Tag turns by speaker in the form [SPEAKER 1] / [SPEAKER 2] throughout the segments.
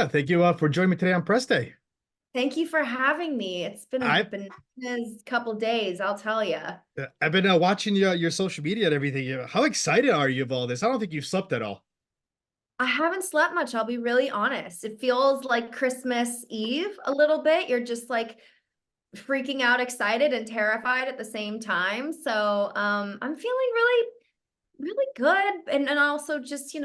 [SPEAKER 1] Leah, thank you for joining me today on Press Day.
[SPEAKER 2] Thank you for having me. It's been a
[SPEAKER 1] I
[SPEAKER 2] bananas couple days, I'll tell you.
[SPEAKER 1] I've been watching your social media and everything. How excited are you of all this? I don't think you've slept at all.
[SPEAKER 2] I haven't slept much, I'll be really honest. It feels like Christmas Eve a little bit. You're just like freaking out, excited and terrified at the same time. So I'm feeling really, really good and also just,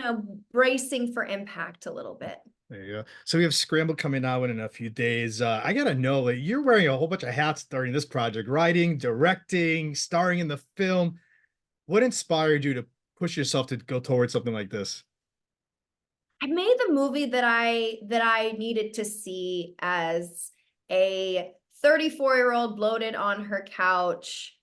[SPEAKER 2] bracing for impact a little bit.
[SPEAKER 1] There you go. So we have Scrambled coming out in a few days. I gotta know, like, you're wearing a whole bunch of hats during this project: writing, directing, starring in the film. What inspired you to push yourself to go towards something like this?
[SPEAKER 2] I made the movie that I needed to see as a 34-year-old bloated on her couch,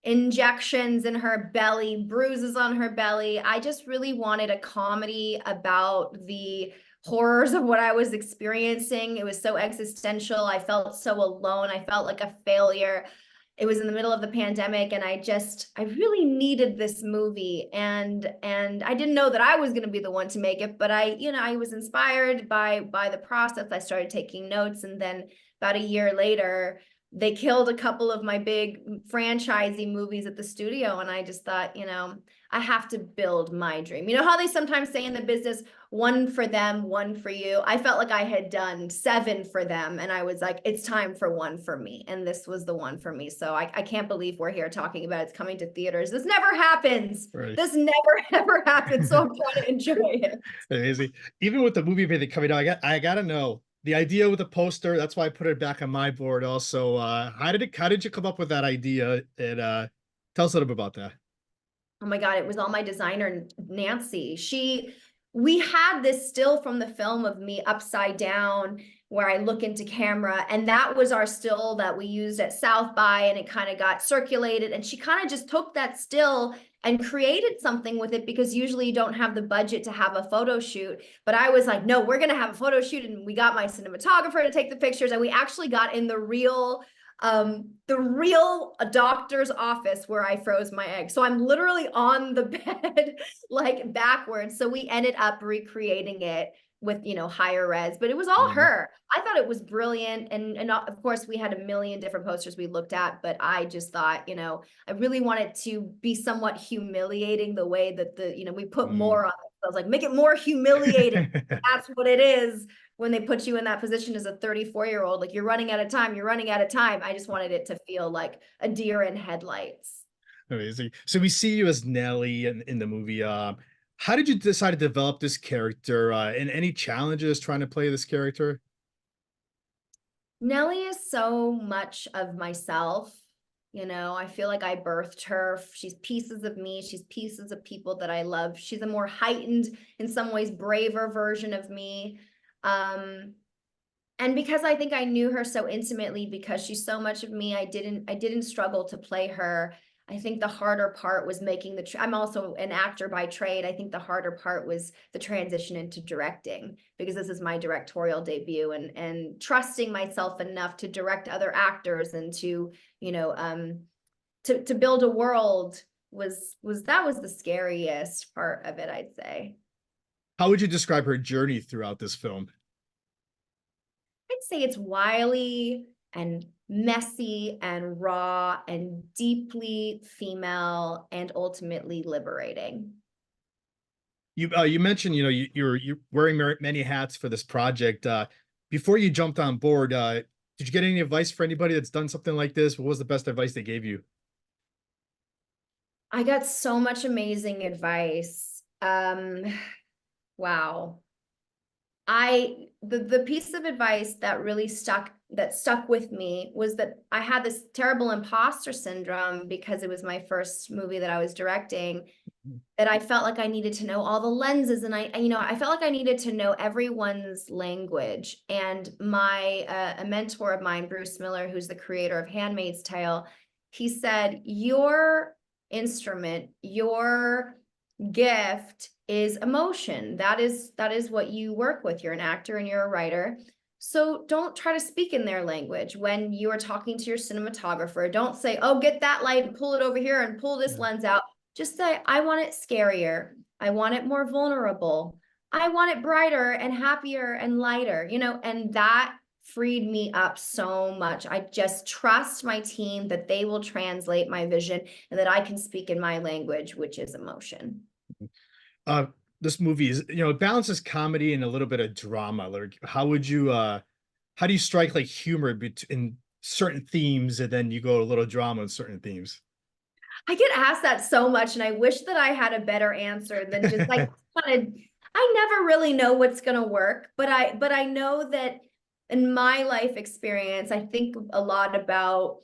[SPEAKER 2] injections in her belly, bruises on her belly. I just really wanted a comedy about the horrors of what I was experiencing. It was so existential. I felt so alone. I felt like a failure. It was in the middle of the pandemic, and I really needed this movie, and I didn't know that I was going to be the one to make it, but I was inspired by the process. I started taking notes, and then about a year later they killed a couple of my big franchisee movies at the studio, and I just thought, I have to build my dream. You know how they sometimes say in the business, one for them, one for you? I felt like I had done 7 for them, and I was like, it's time for one for me, and this was the one for me. So I can't believe we're here talking about it's coming to theaters. This never happens.
[SPEAKER 1] Right.
[SPEAKER 2] This never ever happens, so I'm trying to enjoy it.
[SPEAKER 1] Amazing. Even with the movie everything coming out, I gotta know the idea with the poster. That's why I put it back on my board. Also, how did you come up with that idea? And tell us a little bit about that.
[SPEAKER 2] Oh my God, it was all my designer, Nancy. We had this still from the film of me upside down where I look into camera. And that was our still that we used at South by, and it kind of got circulated. And she kind of just took that still and created something with it, because usually you don't have the budget to have a photo shoot. But I was like, no, we're going to have a photo shoot. And we got my cinematographer to take the pictures. And we actually got in the real doctor's office where I froze my egg. So I'm literally on the bed, like backwards. So we ended up recreating it with, higher res, but it was all
[SPEAKER 1] Mhm.
[SPEAKER 2] her. I thought it was brilliant. And of course we had a million different posters we looked at, but I just thought, I really wanted to be somewhat humiliating the way that we put
[SPEAKER 1] Mm.
[SPEAKER 2] more on it. So I was like, make it more humiliating. That's what it is when they put you in that position as a 34-year-old, like you're running out of time, you're running out of time. I just wanted it to feel like a deer in headlights.
[SPEAKER 1] Amazing. So we see you as Nellie in the movie. How did you decide to develop this character? And any challenges trying to play this character?
[SPEAKER 2] Nellie is so much of myself. I feel like I birthed her. She's pieces of me. She's pieces of people that I love. She's a more heightened, in some ways, braver version of me. Um, and because I think I knew her so intimately, because she's so much of me, I didn't struggle to play her. I think the harder part was making I'm also an actor by trade. I think the harder part was the transition into directing, because this is my directorial debut, and trusting myself enough to direct other actors and to, you know, to build a world was the scariest part of it, I'd say.
[SPEAKER 1] How would you describe her journey throughout this film?
[SPEAKER 2] I'd say it's wily and messy and raw and deeply female and ultimately liberating.
[SPEAKER 1] You mentioned you're wearing many hats for this project. Before you jumped on board, did you get any advice for anybody that's done something like this? What was the best advice they gave you?
[SPEAKER 2] I got so much amazing advice. Wow. The piece of advice that really stuck with me was that I had this terrible imposter syndrome, because it was my first movie that I was directing, that I felt like I needed to know all the lenses, and I felt like I needed to know everyone's language. And a mentor of mine, Bruce Miller, who's the creator of Handmaid's Tale, he said, your instrument, your gift is emotion. That is what you work with. You're an actor and you're a writer. So don't try to speak in their language when you are talking to your cinematographer. Don't say, oh, get that light and pull it over here and pull this
[SPEAKER 1] Yeah.
[SPEAKER 2] lens out. Just say, I want it scarier. I want it more vulnerable. I want it brighter and happier and lighter, and that freed me up so much. I just trust my team that they will translate my vision and that I can speak in my language, which is emotion.
[SPEAKER 1] Uh, this movie is, it balances comedy and a little bit of drama. Like, how do you strike like humor in certain themes, and then you go a little drama in certain themes?
[SPEAKER 2] I get asked that so much, and I wish that I had a better answer than just like kind of. I never really know what's gonna work, but I know that in my life experience, I think a lot about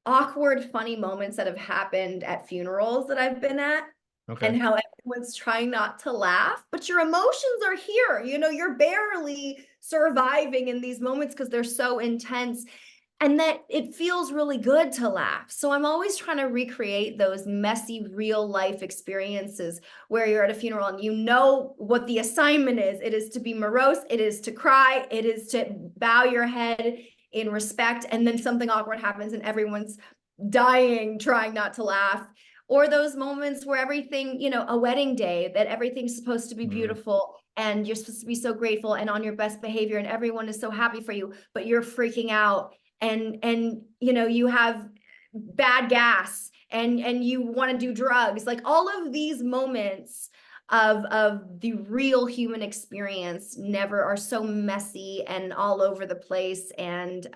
[SPEAKER 2] awkward, funny moments that have happened at funerals that I've been at,
[SPEAKER 1] Okay.
[SPEAKER 2] and how everyone's trying not to laugh, but your emotions are here. You're barely surviving in these moments because they're so intense, and that it feels really good to laugh. So I'm always trying to recreate those messy real life experiences where you're at a funeral and you know what the assignment is. It is to be morose, it is to cry, it is to bow your head in respect, and then something awkward happens and everyone's dying trying not to laugh. Or those moments where everything, a wedding day, that everything's supposed to be
[SPEAKER 1] Mm,
[SPEAKER 2] beautiful and you're supposed to be so grateful and on your best behavior and everyone is so happy for you, but you're freaking out, and you have bad gas, and you want to do drugs. Like all of these moments of the real human experience never are so messy and all over the place and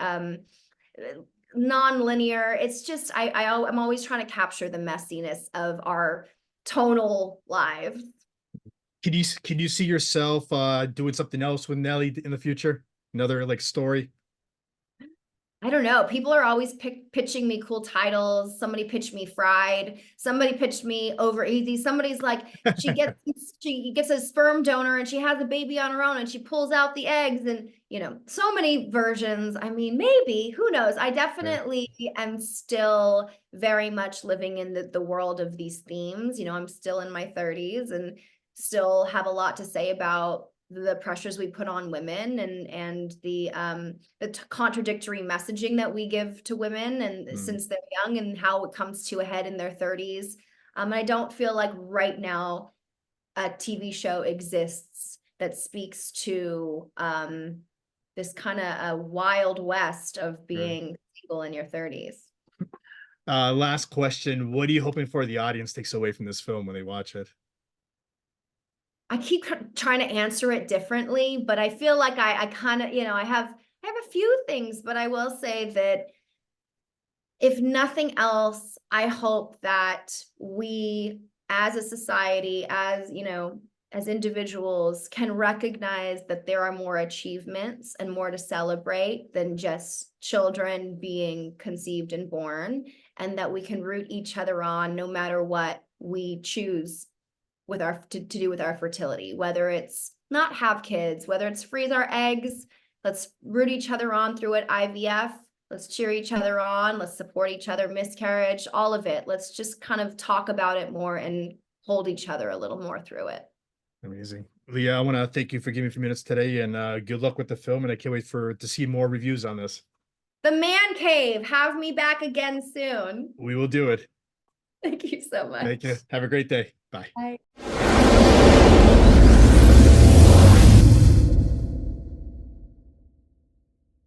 [SPEAKER 2] non-linear. It's just I'm always trying to capture the messiness of our tonal lives.
[SPEAKER 1] can you see yourself doing something else with Nellie in the future? Another like story?
[SPEAKER 2] I don't know. People are always pitching me cool titles. Somebody pitched me Fried. Somebody pitched me Over Easy. Somebody's like, she gets a sperm donor and she has a baby on her own and she pulls out the eggs, and so many versions. I mean, maybe, who knows? I
[SPEAKER 1] Yeah.
[SPEAKER 2] definitely am still very much living in the world of these themes. I'm still in my 30s and still have a lot to say about the pressures we put on women, and the contradictory messaging that we give to women, and
[SPEAKER 1] Mm.
[SPEAKER 2] since they're young, and how it comes to a head in their 30s. And I don't feel like right now a TV show exists that speaks to this kind of a wild west of
[SPEAKER 1] Right.
[SPEAKER 2] being single in your 30s.
[SPEAKER 1] Last question. What are you hoping for the audience takes away from this film when they watch it?
[SPEAKER 2] I keep trying to answer it differently, but I feel like I kind of, I have a few things, but I will say that if nothing else, I hope that we as a society, as individuals, can recognize that there are more achievements and more to celebrate than just children being conceived and born, and that we can root each other on no matter what we choose with to do with our fertility, whether it's not have kids, whether it's freeze our eggs. Let's root each other on through it. IVF, let's cheer each other on, let's support each other. Miscarriage, all of it. Let's just kind of talk about it more and hold each other a little more through it.
[SPEAKER 1] Amazing. Leah, I want to thank you for giving me a few minutes today, and good luck with the film. And I can't wait to see more reviews on this.
[SPEAKER 2] The Man Cave, have me back again soon.
[SPEAKER 1] We will do it.
[SPEAKER 2] Thank you so
[SPEAKER 1] Thank you.
[SPEAKER 2] much.
[SPEAKER 1] Have a great day. Bye.
[SPEAKER 2] Bye.